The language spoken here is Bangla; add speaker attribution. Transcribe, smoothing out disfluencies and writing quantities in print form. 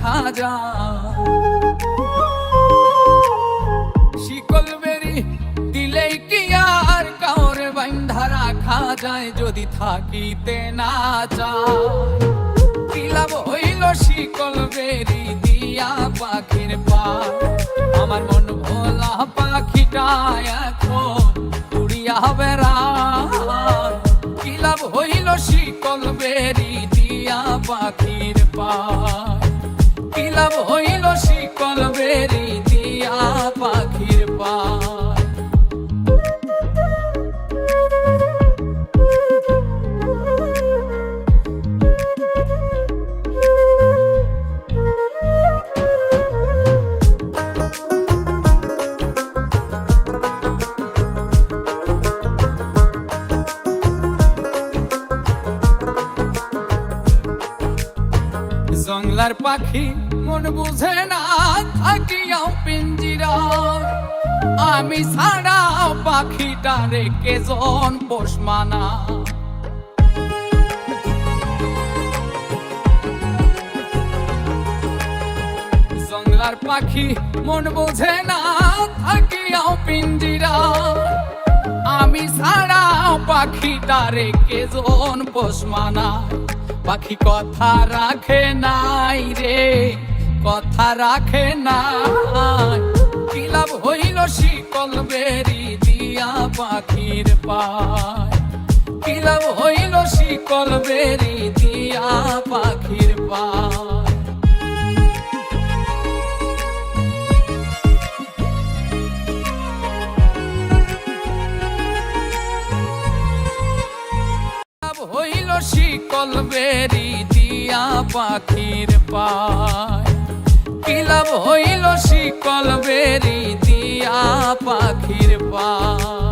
Speaker 1: রাখা যায়। শিকল বেরি দিলেই কি আর কাউরে বাইন্ধা রাখা যায়, যদি থাকিতে না চায়। কি লাভ হইল শিকল বেরি দিয়া পাখির পায়, আমার মন ভোলা পাখিটা এখন উড়িয়া বেড়ায়। কি লাভ হইল শিকল বেরি দিয়া পাখির পায়, কি লাভ হইল শিকল বেরি দিয়া পাখির পায়। জংলার পাখি মন বুঝে না থাকিয়াও পিঞ্জিরায়, আমি ছাড়াও পাখিটা রেখে জন পোষ মানা। জংলার পাখি মন বুঝে না থাকিয়াও পিঞ্জিরায়, আমি ছাড়াও পাখিটা রেখে জন পোষ মানা। পাখি কথা রাখে নাই রে, কথা রাখে নাই। কি লাভ হইল শিকল বেরি দিয়া পাখির পায়, কি লাভ হইল শিকল বেরি দিয়া পাখির পায়। হইল শিকল বেরি দিয়া পাখির পায়, কি লাভ হইল শিকল বেরি দিয়া পাখির পায়।